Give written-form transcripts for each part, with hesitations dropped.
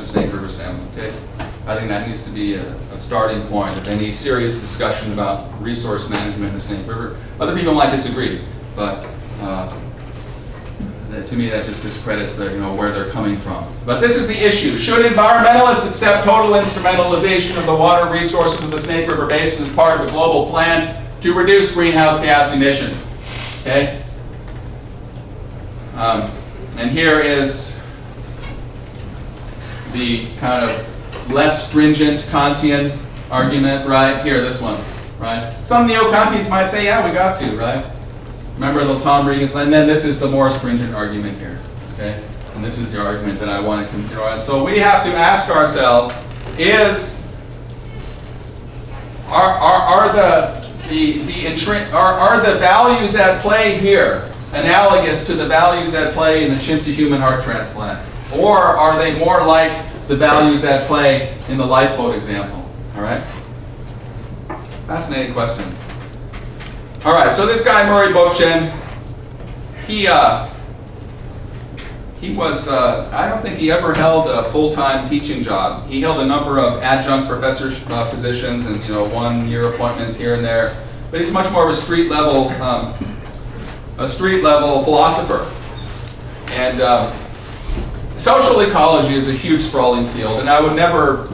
of Snake River salmon. Okay, I think that needs to be a starting point of any serious discussion about resource management in the Snake River. Other people might disagree, but to me that just discredits their, where they're coming from. But this is the issue. Should environmentalists accept total instrumentalization of the water resources of the Snake River Basin as part of a global plan to reduce greenhouse gas emissions? Okay? And here is the kind of less stringent Kantian argument, right? Here, this one, right? Some neo-Kantians might say, yeah, we got to, right? Remember the Tom Regan's, and then this is the more stringent argument here, okay? And this is the argument that I want to continue on. So we have to ask ourselves, are the values at play here analogous to the values at play in the chimp-to-human heart transplant? Or are they more like the values at play in the lifeboat example? All right? Fascinating question. All right, so this guy, Murray Bookchin, he was, I don't think he ever held a full-time teaching job. He held a number of adjunct professor positions and, 1-year appointments here and there. But he's much more of a street level philosopher. And social ecology is a huge sprawling field, and I would never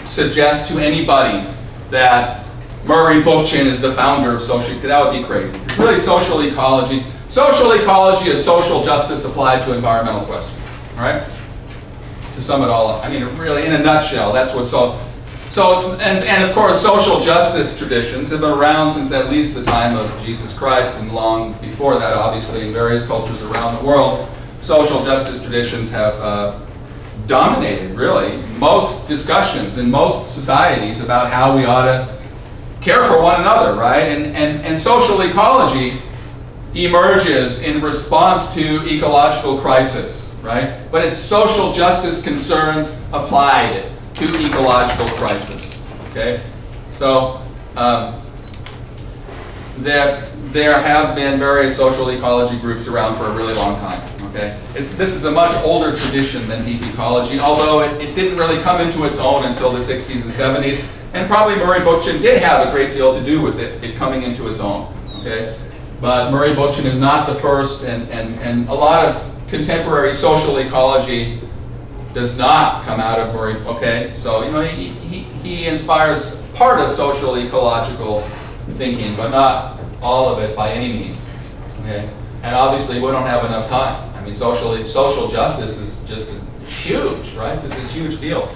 suggest to anybody that Murray Bookchin is the founder of social ecology. That would be crazy. It's really social ecology. Social ecology is social justice applied to environmental questions. All right? To sum it all up, I mean, really, in a nutshell, that's what and of course, social justice traditions have been around since at least the time of Jesus Christ, and long before that, obviously, in various cultures around the world. Social justice traditions have dominated, really, most discussions in most societies about how we ought to care for one another, right? And social ecology emerges in response to ecological crisis, right? But it's social justice concerns applied to ecological crisis, okay? So there have been various social ecology groups around for a really long time, okay? This is a much older tradition than deep ecology, although it didn't really come into its own until the 60s and 70s. And probably Murray Bookchin did have a great deal to do with it coming into its own, okay? But Murray Bookchin is not the first, and a lot of contemporary social ecology does not come out of Murray, okay? So, he inspires part of social ecological thinking, but not all of it by any means, okay? And obviously, we don't have enough time. I mean, social justice is just huge, right? It's this huge field.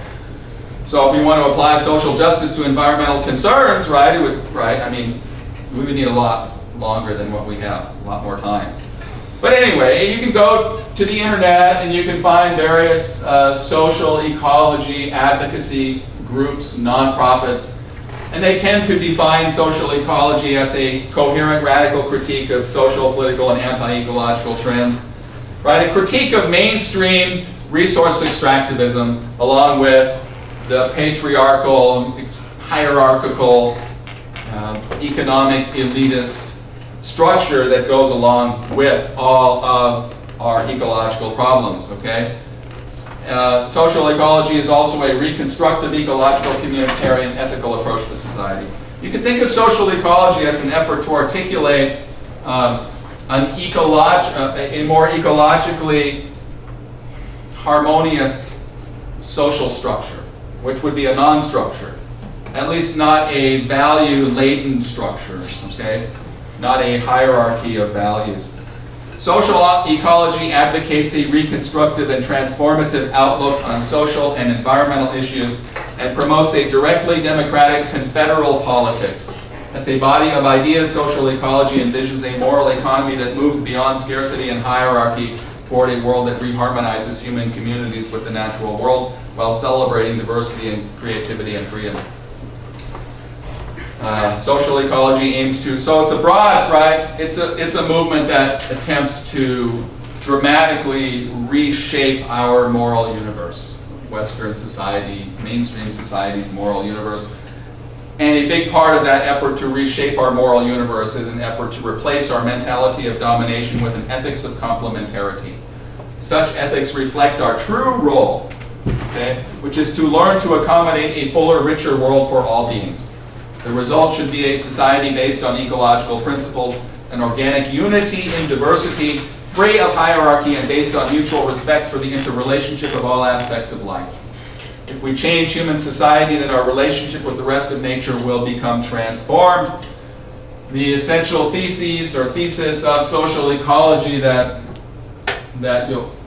So if we want to apply social justice to environmental concerns, right, we would need a lot longer than what we have, a lot more time. But anyway, you can go to the internet and you can find various social ecology advocacy groups, nonprofits, and they tend to define social ecology as a coherent radical critique of social, political, and anti-ecological trends, right? A critique of mainstream resource extractivism along with the patriarchal, hierarchical, economic elitist structure that goes along with all of our ecological problems, okay? Social ecology is also a reconstructive, ecological, communitarian, ethical approach to society. You can think of social ecology as an effort to articulate a more ecologically harmonious social structure, which would be a non-structure, at least not a value-laden structure, okay? Not a hierarchy of values. Social ecology advocates a reconstructive and transformative outlook on social and environmental issues and promotes a directly democratic confederal politics. As a body of ideas, social ecology envisions a moral economy that moves beyond scarcity and hierarchy toward a world that reharmonizes human communities with the natural world while celebrating diversity and creativity and freedom. Social ecology aims to, so it's a broad, right? It's a movement that attempts to dramatically reshape our moral universe, Western society, mainstream society's moral universe. And a big part of that effort to reshape our moral universe is an effort to replace our mentality of domination with an ethics of complementarity. Such ethics reflect our true role okay, which is to learn to accommodate a fuller, richer world for all beings. The result should be a society based on ecological principles, an organic unity in diversity, free of hierarchy and based on mutual respect for the interrelationship of all aspects of life. If we change human society, then our relationship with the rest of nature will become transformed. The essential theses or thesis of social ecology that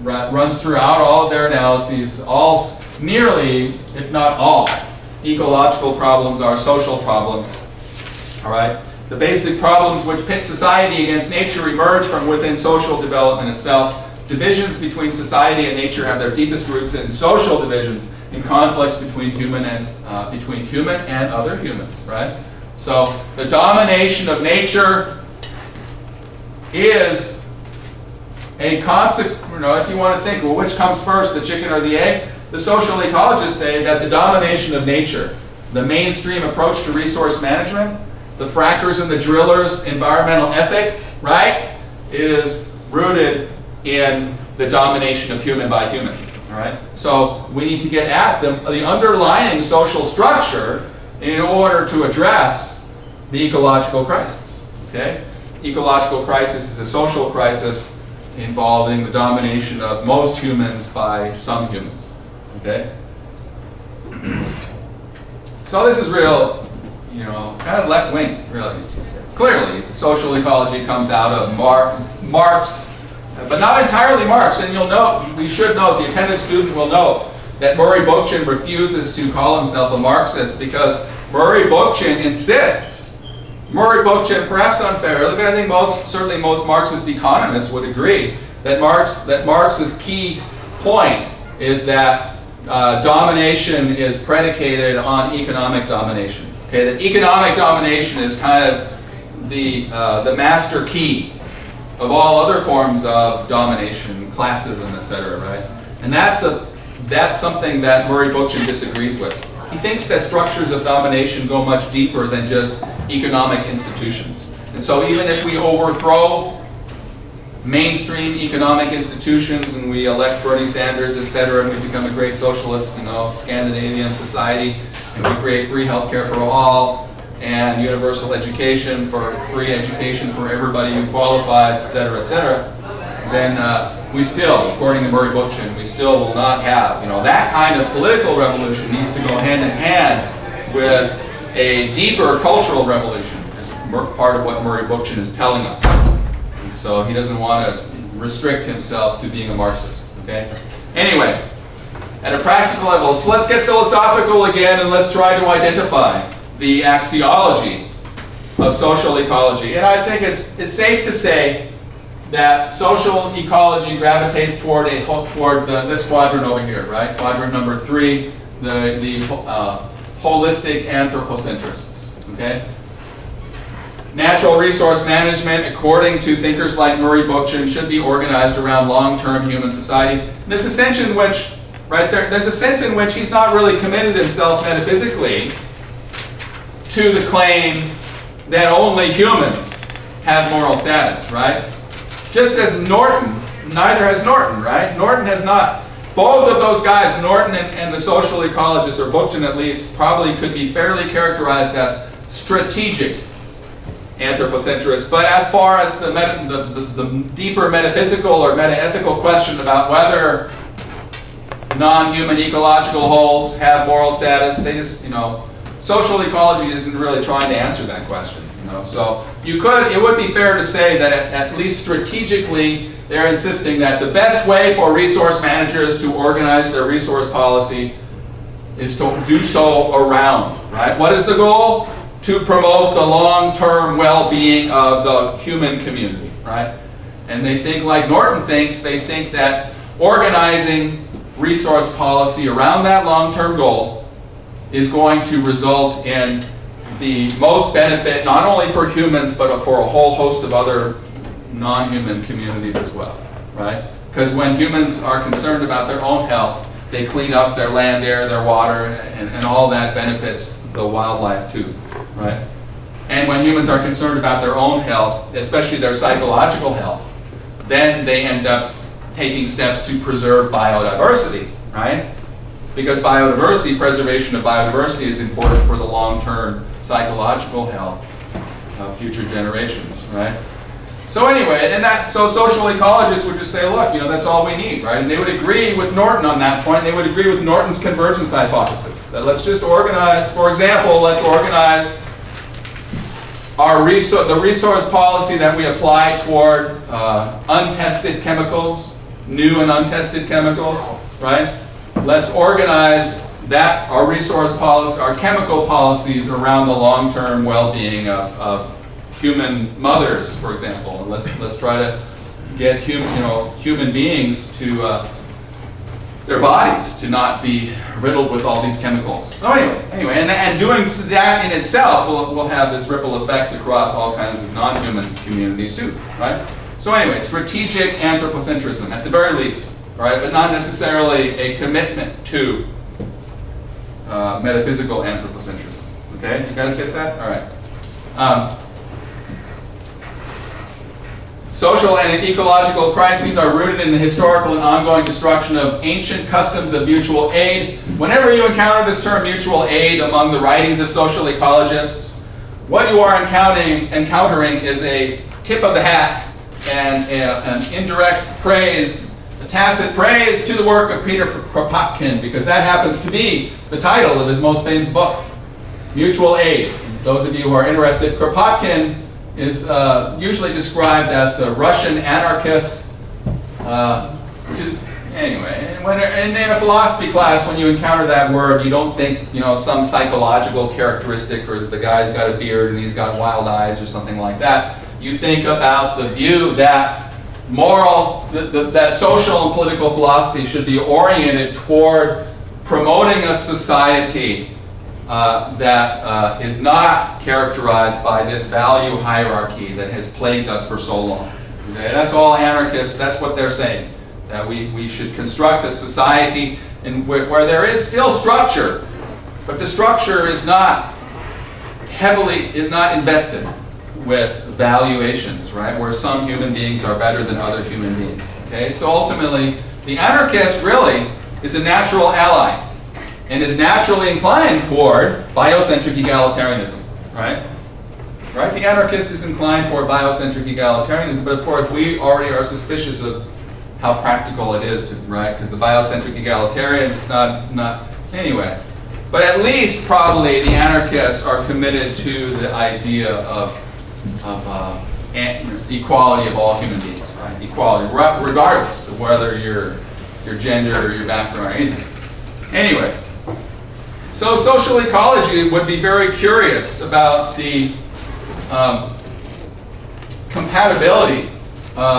runs throughout all of their analyses, nearly, if not all, ecological problems are social problems. All right? The basic problems which pit society against nature emerge from within social development itself. Divisions between society and nature have their deepest roots in social divisions, in conflicts between human and other humans, right? So the domination of nature is a consequence. If you want to think, well, which comes first, the chicken or the egg? The social ecologists say that the domination of nature, the mainstream approach to resource management, the frackers and the drillers' environmental ethic, right, is rooted in the domination of human by human. All right? So we need to get at the underlying social structure in order to address the ecological crisis. Okay? Ecological crisis is a social crisis involving the domination of most humans by some humans. Okay? So this is real, kind of left-wing, really. Clearly, social ecology comes out of Marx, but not entirely Marx. And we should note, the attentive student will note that Murray Bookchin refuses to call himself a Marxist because Murray Bookchin insists, perhaps unfairly, but I think certainly most Marxist economists would agree that Marx's key point is that domination is predicated on economic domination. Okay, that economic domination is kind of the master key of all other forms of domination, classism, etc. Right? And that's something that Murray Bookchin disagrees with. He thinks that structures of domination go much deeper than just economic institutions. And so even if we overthrow mainstream economic institutions and we elect Bernie Sanders, etc., and we become a great socialist, Scandinavian society, and we create free healthcare for all and universal education free education for everybody who qualifies, etc., then we still, according to Murray Bookchin, we still will not have, that kind of political revolution needs to go hand in hand with a deeper cultural revolution, is part of what Murray Bookchin is telling us. And so he doesn't want to restrict himself to being a Marxist, okay? Anyway, at a practical level, so let's get philosophical again and let's try to identify the axiology of social ecology. And I think it's safe to say that social ecology gravitates toward this quadrant over here, right? Quadrant number 3, the holistic anthropocentrists, okay? Natural resource management, according to thinkers like Murray Bookchin, should be organized around long-term human society. There's a sense in which, there's a sense in which he's not really committed himself metaphysically to the claim that only humans have moral status, right? Just as neither has Norton, right? Norton has not. Both of those guys, Norton and the social ecologist, or Bookchin at least, probably could be fairly characterized as strategic anthropocentrists. But as far as the deeper metaphysical or metaethical question about whether non-human ecological wholes have moral status, they just, social ecology isn't really trying to answer that question. So it would be fair to say that at least strategically, they're insisting that the best way for resource managers to organize their resource policy is to do so around, right? What is the goal? To promote the long-term well-being of the human community, right? And they think, like Norton thinks, they think that organizing resource policy around that long-term goal is going to result in the most benefit, not only for humans, but for a whole host of other non-human communities as well, right? Because when humans are concerned about their own health, they clean up their land, air, their water, and all that benefits the wildlife too, right? And when humans are concerned about their own health, especially their psychological health, then they end up taking steps to preserve biodiversity, right? because biodiversity, preservation of biodiversity is important for the long-term psychological health of future generations, right? So anyway, so social ecologists would just say, look, that's all we need, right? And they would agree with Norton on that point. They would agree with Norton's convergence hypothesis, that let's just organize, for example, let's organize the resource policy that we apply toward untested chemicals, new and untested chemicals, right? Let's organize that, our resource policy, our chemical policies around the long-term well-being of human mothers, for example. And let's try to get human beings to their bodies to not be riddled with all these chemicals. So anyway, and doing that in itself will have this ripple effect across all kinds of non-human communities too, right? So anyway, strategic anthropocentrism at the very least, right? But not necessarily a commitment to metaphysical anthropocentrism. Okay, you guys get that? All right. Social and ecological crises are rooted in the historical and ongoing destruction of ancient customs of mutual aid. Whenever you encounter this term mutual aid among the writings of social ecologists, what you are encountering is a tip of the hat and an indirect praise, a tacit praise to the work of Peter Kropotkin, because that happens to be the title of his most famous book, Mutual Aid. Those of you who are interested, Kropotkin is usually described as a Russian anarchist, which is, anyway, in a philosophy class, when you encounter that word, you don't think, some psychological characteristic, or the guy's got a beard and he's got wild eyes or something like that. You think about the view that that social and political philosophy should be oriented toward promoting a society that is not characterized by this value hierarchy that has plagued us for so long. Okay? That's all anarchists, that's what they're saying. That we should construct a society where there is still structure, but the structure is not invested with valuations, right? Where some human beings are better than other human beings. Okay? So ultimately, the anarchist really is a natural ally, and is naturally inclined toward biocentric egalitarianism, right? Right? The anarchist is inclined toward biocentric egalitarianism, but of course we already are suspicious of how practical it is, right? Because the biocentric egalitarians, it's not anyway. But at least probably the anarchists are committed to the idea of equality of all human beings, right? Equality, regardless of whether your gender or your background or anything. Anyway. So social ecology would be very curious about the compatibility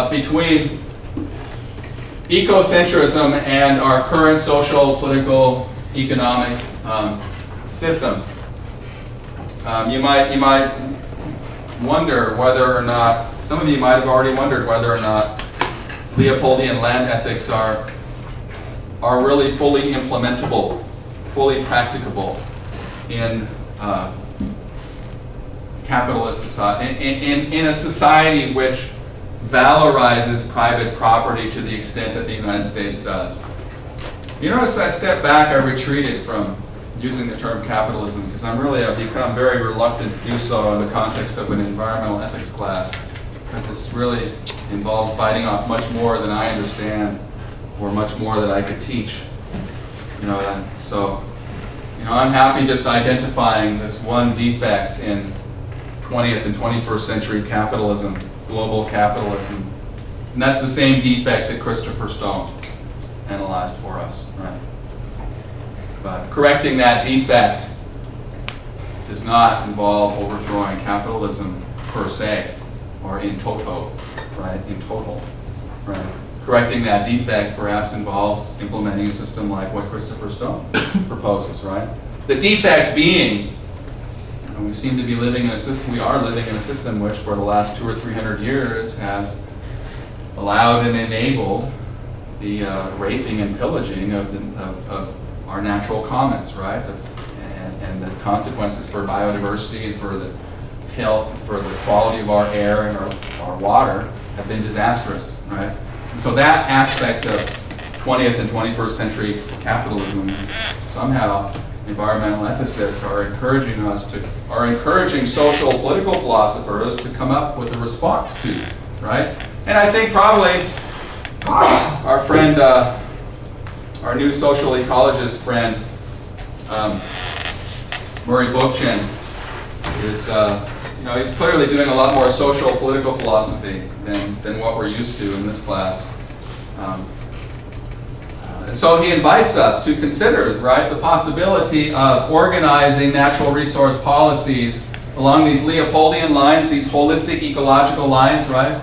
between ecocentrism and our current social, political, economic system. You might wonder whether or not, some of you might have already wondered whether or not Leopoldian land ethics are really fully implementable, fully practicable in capitalist society, in a society which valorizes private property to the extent that the United States does. You notice I stepped back, I retreated from using the term capitalism, because I've become very reluctant to do so in the context of an environmental ethics class, because it's really involves biting off much more than I understand, or much more that I could teach. I'm happy just identifying this one defect in 20th and 21st century capitalism, global capitalism. And that's the same defect that Christopher Stone analyzed for us, right? But correcting that defect does not involve overthrowing capitalism per se, or in toto, right? In total, right? Correcting that defect perhaps involves implementing a system like what Christopher Stone proposes, right? The defect being, we seem to be living in a system, we are living in a system which for the last 200 or 300 years has allowed and enabled the raping and pillaging of our natural commons, right? And the consequences for biodiversity and for the health, for the quality of our air and our water have been disastrous, right? And so that aspect of 20th and 21st century capitalism. Somehow, environmental ethicists are encouraging social political philosophers to come up with a response to, right? And I think probably our friend, our new social ecologist friend, Murray Bookchin, is, he's clearly doing a lot more social political philosophy than what we're used to in this class. And so he invites us to consider, right, the possibility of organizing natural resource policies along these Leopoldian lines, these holistic ecological lines, right?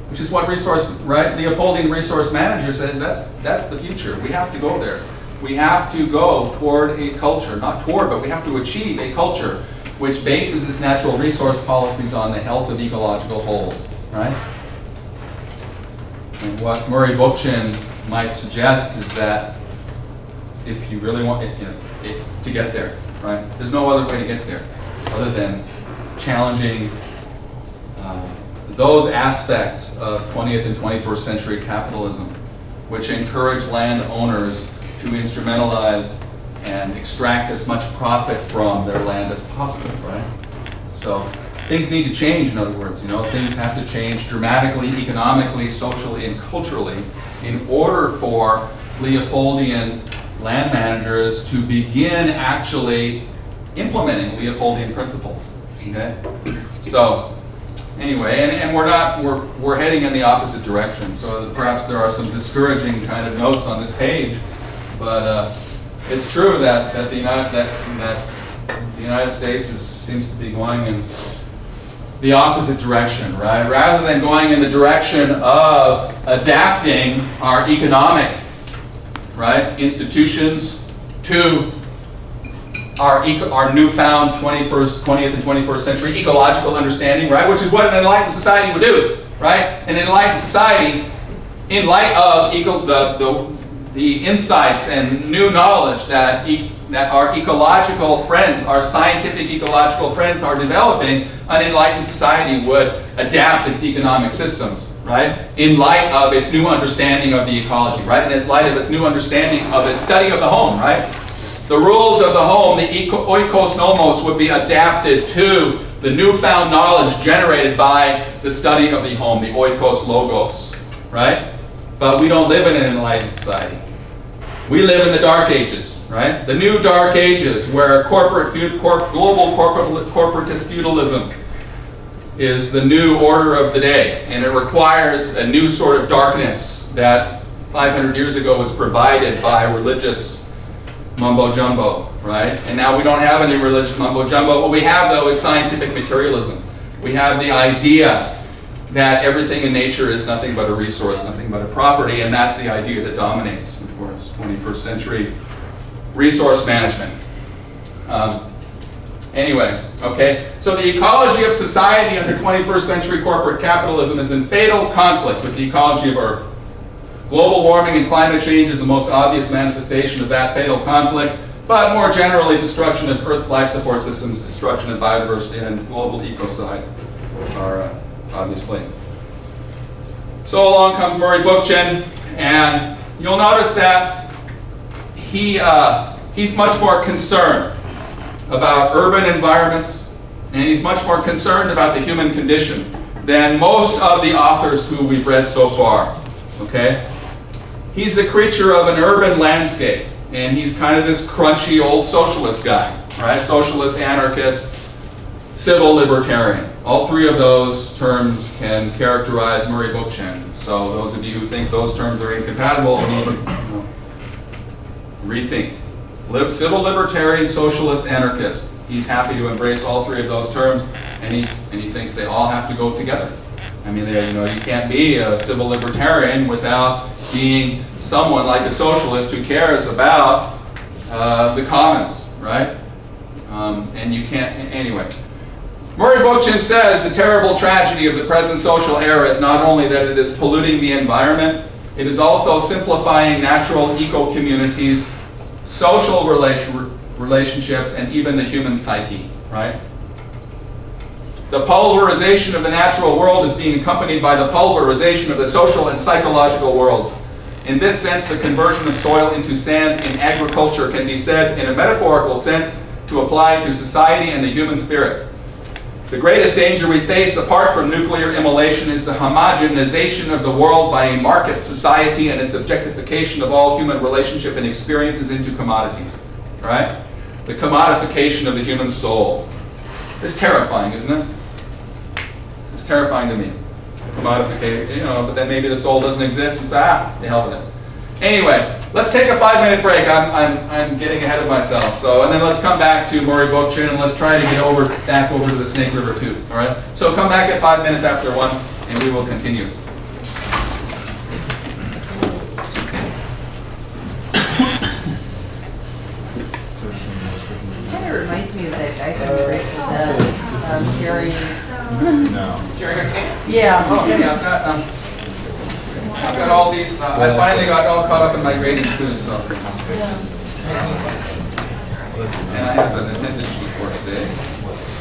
Which is what Leopoldian resource managers said, that's the future. We have to go there. We have to go toward a culture, not toward, but we have to achieve a culture which bases its natural resource policies on the health of ecological wholes, right? And what Murray Bookchin might suggest is that if you really want to get there, right? There's no other way to get there other than challenging those aspects of 20th and 21st century capitalism which encourage landowners to instrumentalize and extract as much profit from their land as possible, right? So things need to change, in other words, things have to change dramatically, economically, socially, and culturally in order for Leopoldian land managers to begin actually implementing Leopoldian principles, okay? So anyway, and we're heading in the opposite direction, so perhaps there are some discouraging kind of notes on this page, but it's true that the United States seems to be going in the opposite direction, right? Rather than going in the direction of adapting our economic, right, institutions to our newfound 20th and 21st century ecological understanding, right? Which is what an enlightened society would do, right? An enlightened society, in light of the insights and new knowledge that our ecological friends, our scientific ecological friends are developing, an enlightened society would adapt its economic systems, right? In light of its new understanding of the ecology, right? And in light of its new understanding of its study of the home, right? The rules of the home, the oikos nomos, would be adapted to the newfound knowledge generated by the study of the home, the oikos logos, right? But we don't live in an enlightened society. We live in the Dark Ages, right? The new Dark Ages, where global corporatist feudalism is the new order of the day, and it requires a new sort of darkness that 500 years ago was provided by religious mumbo-jumbo, right? And now we don't have any religious mumbo-jumbo. What we have, though, is scientific materialism. We have the idea that everything in nature is nothing but a resource, nothing but a property, and that's the idea that dominates, of course, 21st century resource management. Anyway, okay, so the ecology of society under 21st century corporate capitalism is in fatal conflict with the ecology of Earth. Global warming and climate change is the most obvious manifestation of that fatal conflict, but more generally, destruction of Earth's life support systems, destruction of biodiversity, and global ecocide are obviously. So along comes Murray Bookchin, and you'll notice that he's much more concerned about urban environments, and he's much more concerned about the human condition than most of the authors who we've read so far, okay? He's the creature of an urban landscape, and he's kind of this crunchy old socialist guy, right? Socialist, anarchist, civil libertarian. All three of those terms can characterize Murray Bookchin. So those of you who think those terms are incompatible need to rethink. Civil libertarian, socialist, anarchist. He's happy to embrace all three of those terms, and he thinks they all have to go together. I mean, you can't be a civil libertarian without being someone like a socialist who cares about the commons, right? And you can't, anyway. Murray Bookchin says the terrible tragedy of the present social era is not only that it is polluting the environment, it is also simplifying natural eco-communities, social relationships, and even the human psyche, right? The pulverization of the natural world is being accompanied by the pulverization of the social and psychological worlds. In this sense, the conversion of soil into sand in agriculture can be said, in a metaphorical sense, to apply to society and the human spirit. The greatest danger we face, apart from nuclear immolation, is the homogenization of the world by a market society and its objectification of all human relationship and experiences into commodities. Right? The commodification of the human soul. It's terrifying, isn't it? It's terrifying to me. Commodification, you know, but then maybe the soul doesn't exist, and say, the hell with it. Anyway, let's take a 5-minute break. I'm getting ahead of myself. So, and then let's come back to Murray Bookchin, and let's try to get back over to the Snake River too. All right. So come back at 5 minutes after 1, and we will continue. Kind of reminds me of that guy from the Grateful Dead, Jerry. No. Jerry Garcia? Yeah. Oh, yeah. I've got all these. I finally got all caught up in my grading too. So. And I have an attendance sheet for today.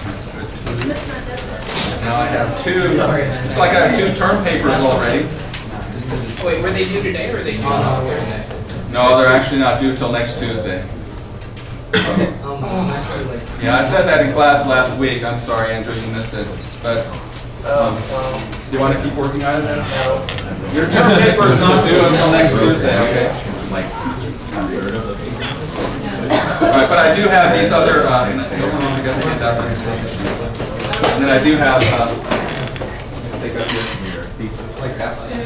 That's good. Now I have 2. Looks like I have 2 term papers already. Wait, were they due today or are they due on Thursday? No, they're actually not due till next Tuesday. Yeah, I said that in class last week. I'm sorry, Andrew, you missed it. But do you want to keep working on it then? Your term paper is not due until next Tuesday, okay? All right, but I do have these other, and then I do have, take up your, like F's.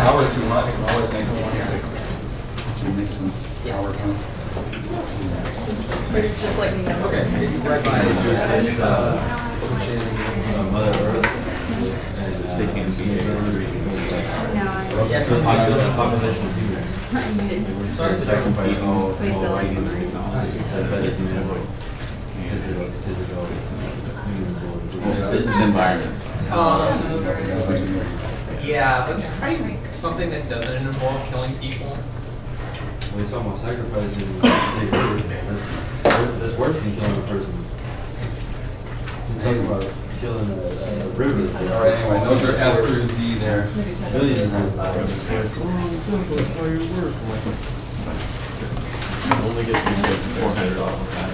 Hour too much, it always makes me want to make some hour time. Just like me. Okay. Right by Mother Earth, and they can't be population of humans. Sacrifice all writing technology to better humanity. Business environment. Yeah, let's try something that doesn't involve killing people. When it's almost sacrificing, that's worse than killing a person. You're talking about killing a river. All right, anyway, those are S through Z there. Billions of only gets 4 cents off of that.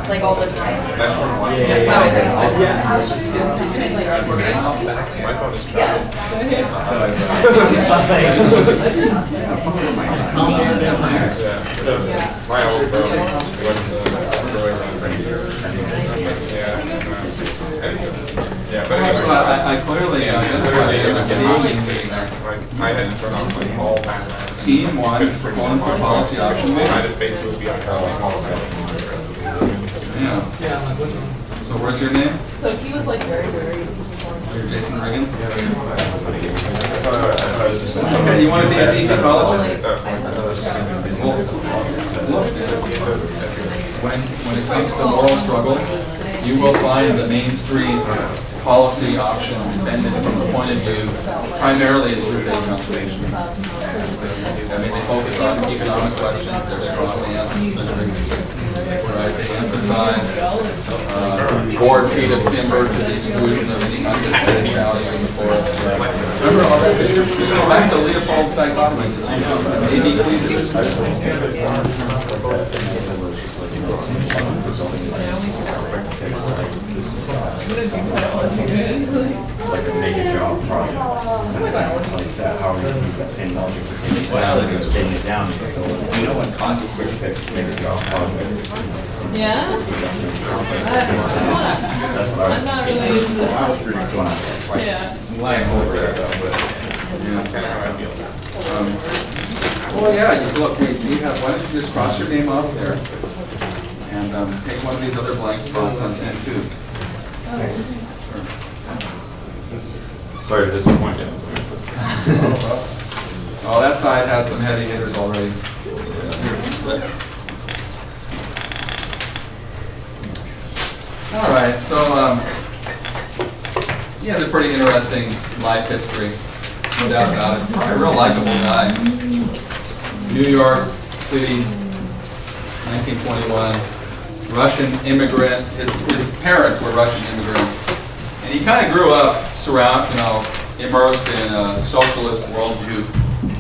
Like all the time. Isn't it like organized alphabetically? Yeah. My old bro went but I clearly I had pronounced like all back. Team 1's proponents of policy option I one. just basically would be on how all Yeah. So where's your name? So he was like very. You're Jason Riggins? Okay, you want to be a DC ecologist? When it comes to moral struggles, you will find the mainstream policy option defended from the point of view primarily of blue-bay conservation. I mean, they focus on economic questions, they're strongly anthropocentric. Right, they emphasize board feet of timber to the exclusion of any undisputed value in the forest. Remember all that? Just go back to Leopold's dichotomy. A.B. Cleaver. Like a mega job project. Like that, how are we going to use that same logic for taking it down? Because taking it down is still, you know what causes quick fix mega job project? Yeah? That's what I was I'm not really into I was pretty fun. Yeah. Lying over it though, but kind of how I feel. Well, yeah, look, we have, why don't you just cross your name off there? And take one of these other blank spots on 10-2. Sorry to disappoint you. Oh, that side has some heavy hitters already. All right, so he has a pretty interesting life history, no doubt about it. A real likable guy. New York City 1921, Russian immigrant. His parents were Russian immigrants, and he kind of grew up immersed in a socialist worldview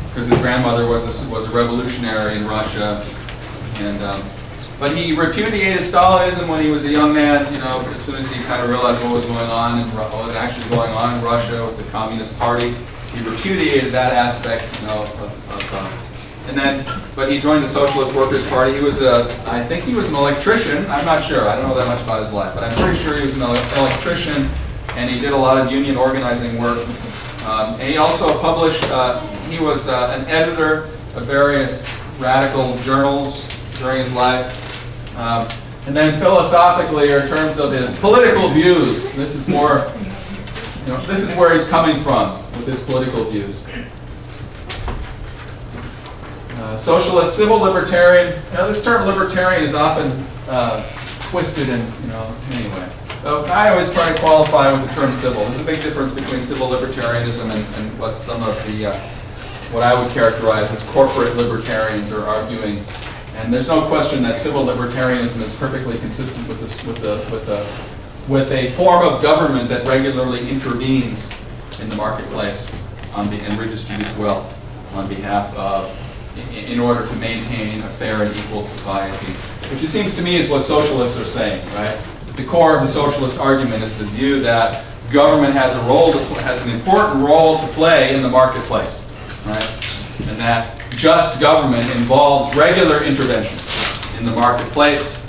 because his grandmother was a revolutionary in Russia, and but he repudiated Stalinism when he was a young man. As soon as he kind of realized what was going on and what was actually going on in Russia with the Communist Party, he repudiated that aspect, but he joined the Socialist Workers' Party. He was I think he was an electrician. I'm not sure. I don't know that much about his life, but I'm pretty sure he was an electrician, and he did a lot of union organizing work. And he also published. He was an editor of various radical journals during his life. And then philosophically, or in terms of his political views, this is more, this is where he's coming from with his political views. Socialist, civil libertarian. This term libertarian is often twisted and, anyway. So I always try to qualify with the term civil. There's a big difference between civil libertarianism and what some of the, what I would characterize as corporate libertarians are arguing. And there's no question that civil libertarianism is perfectly consistent with with a form of government that regularly intervenes in the marketplace and redistributes wealth on behalf of, in order to maintain a fair and equal society, which it seems to me is what socialists are saying, right? The core of the socialist argument is the view that government has an important role to play in the marketplace, right? And that just government involves regular intervention in the marketplace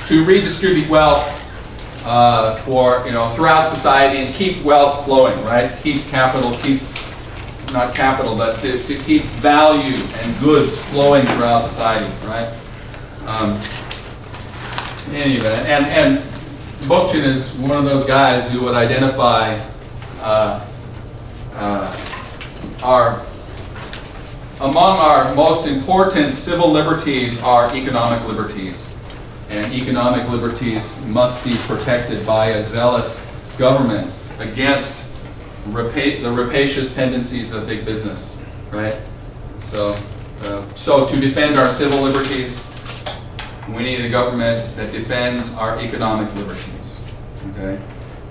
to redistribute wealth throughout society and keep wealth flowing, right? Keep capital, not capital, but to keep value and goods flowing throughout society, right? Anyway, and Bookchin is one of those guys who would identify among our most important civil liberties are economic liberties. And economic liberties must be protected by a zealous government against the rapacious tendencies of big business, right? So to defend our civil liberties, we need a government that defends our economic liberties, okay?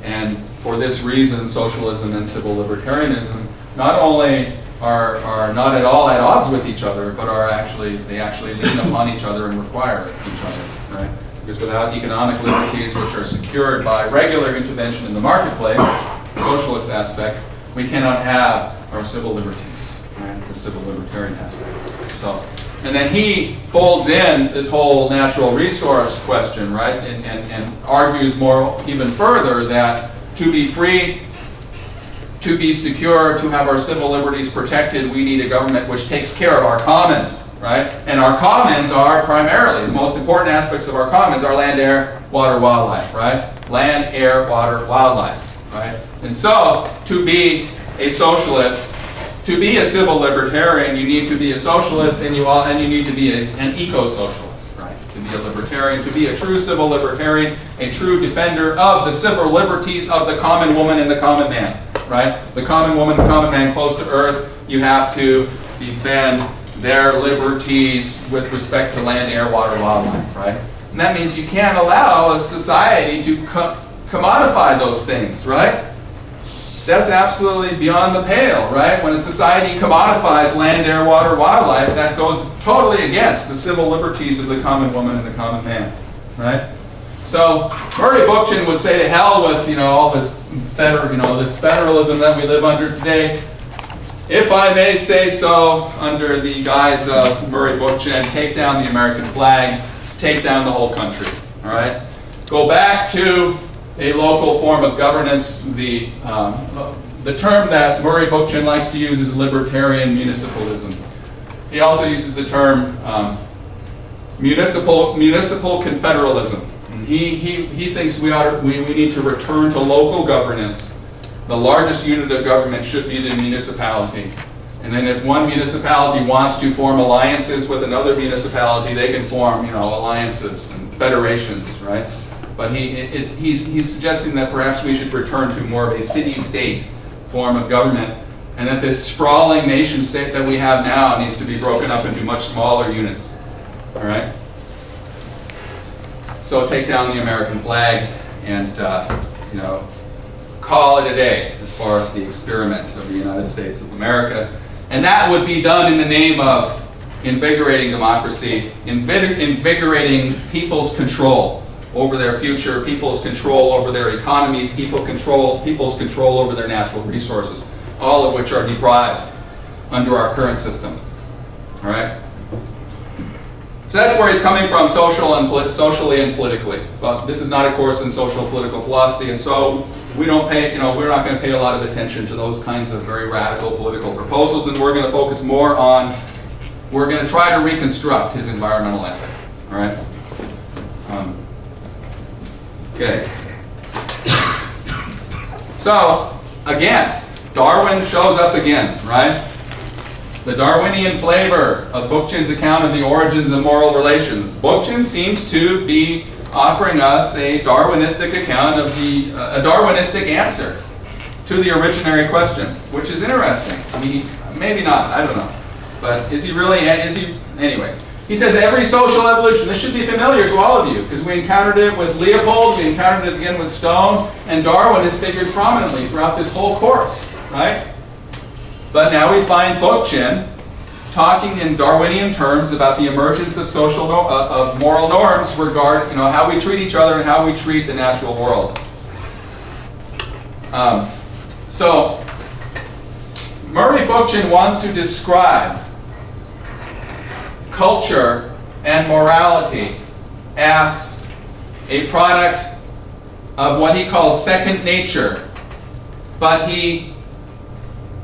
And for this reason, socialism and civil libertarianism not only are not at all at odds with each other, but they actually lean upon each other and require each other, right? Because without economic liberties, which are secured by regular intervention in the marketplace, the socialist aspect, we cannot have our civil liberties, right? The civil libertarian aspect. So, and then he folds in this whole natural resource question, right? And argues even further that to be free, to be secure, to have our civil liberties protected, we need a government which takes care of our commons, right? And our commons are primarily, the most important aspects of our commons are land, air, water, wildlife, right? Land, air, water, wildlife, right? And so, to be a socialist, to be a civil libertarian, you need to be a socialist and you need to be an eco-socialist, right? To be a libertarian, to be a true civil libertarian, a true defender of the civil liberties of the common woman and the common man. Right? The common woman, the common man close to earth, you have to defend their liberties with respect to land, air, water, wildlife, right? And that means you can't allow a society to commodify those things, right? That's absolutely beyond the pale, right? When a society commodifies land, air, water, wildlife, that goes totally against the civil liberties of the common woman and the common man, right? So Murray Bookchin would say to hell with all this this federalism that we live under today. If I may say so, under the guise of Murray Bookchin, take down the American flag, take down the whole country. All right, go back to a local form of governance. The term that Murray Bookchin likes to use is libertarian municipalism. He also uses the term municipal confederalism. He thinks we need to return to local governance. The largest unit of government should be the municipality. And then if one municipality wants to form alliances with another municipality, they can form alliances and federations, right? But he's suggesting that perhaps we should return to more of a city-state form of government, and that this sprawling nation state that we have now needs to be broken up into much smaller units, all right? So take down the American flag and, you know, call it a day as far as the experiment of the United States of America. And that would be done in the name of invigorating democracy, invigorating people's control over their future, people's control over their economies, people's control over their natural resources, all of which are deprived under our current system. All right? So that's where he's coming from, socially and politically. But this is not a course in social political philosophy, and so we don't pay, you know, we're not going to pay a lot of attention to those kinds of very radical political proposals, and we're going to focus more on, we're going to try to reconstruct his environmental ethic. All right? Okay. So, again, Darwin shows up again, right? The Darwinian flavor of Bookchin's account of the origins of moral relations. Bookchin seems to be offering us a Darwinistic account of a Darwinistic answer to the originary question, which is interesting. I mean, maybe not, I don't know. But is he really, anyway. He says every social evolution, this should be familiar to all of you, because we encountered it with Leopold, we encountered it again with Stone, and Darwin is figured prominently throughout this whole course, right? But now we find Bookchin talking in Darwinian terms about the emergence of of moral norms regarding, you know, how we treat each other and how we treat the natural world. So Murray Bookchin wants to describe culture and morality as a product of what he calls second nature, but he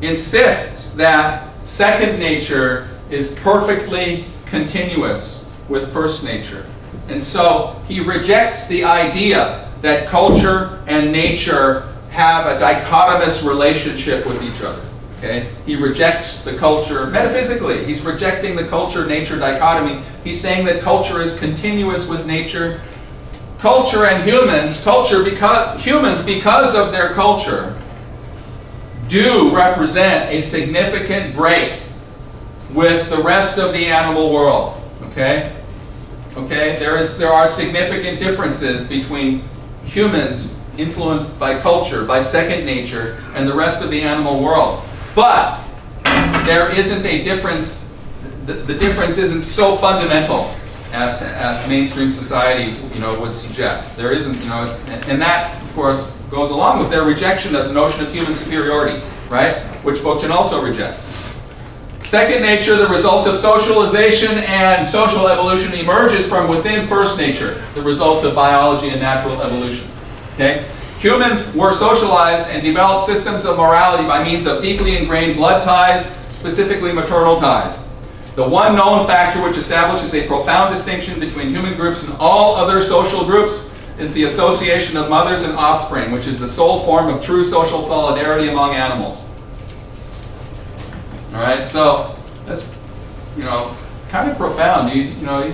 insists that second nature is perfectly continuous with first nature. And so he rejects the idea that culture and nature have a dichotomous relationship with each other. Okay? He rejects the culture, metaphysically, he's rejecting the culture-nature dichotomy. He's saying that culture is continuous with nature. Culture and humans, humans, because of their culture, do represent a significant break with the rest of the animal world. Okay? Okay? There are significant differences between humans influenced by culture, by second nature, and the rest of the animal world. But there isn't a difference, the difference isn't so fundamental as mainstream society, you know, would suggest. There isn't, you know, and that, of course, goes along with their rejection of the notion of human superiority, right? Which Bookchin also rejects. Second nature, the result of socialization and social evolution, emerges from within first nature, the result of biology and natural evolution. Okay? Humans were socialized and developed systems of morality by means of deeply ingrained blood ties, specifically maternal ties. The one known factor which establishes a profound distinction between human groups and all other social groups is the association of mothers and offspring, which is the sole form of true social solidarity among animals. All right, so that's, you know, kind of profound. You know.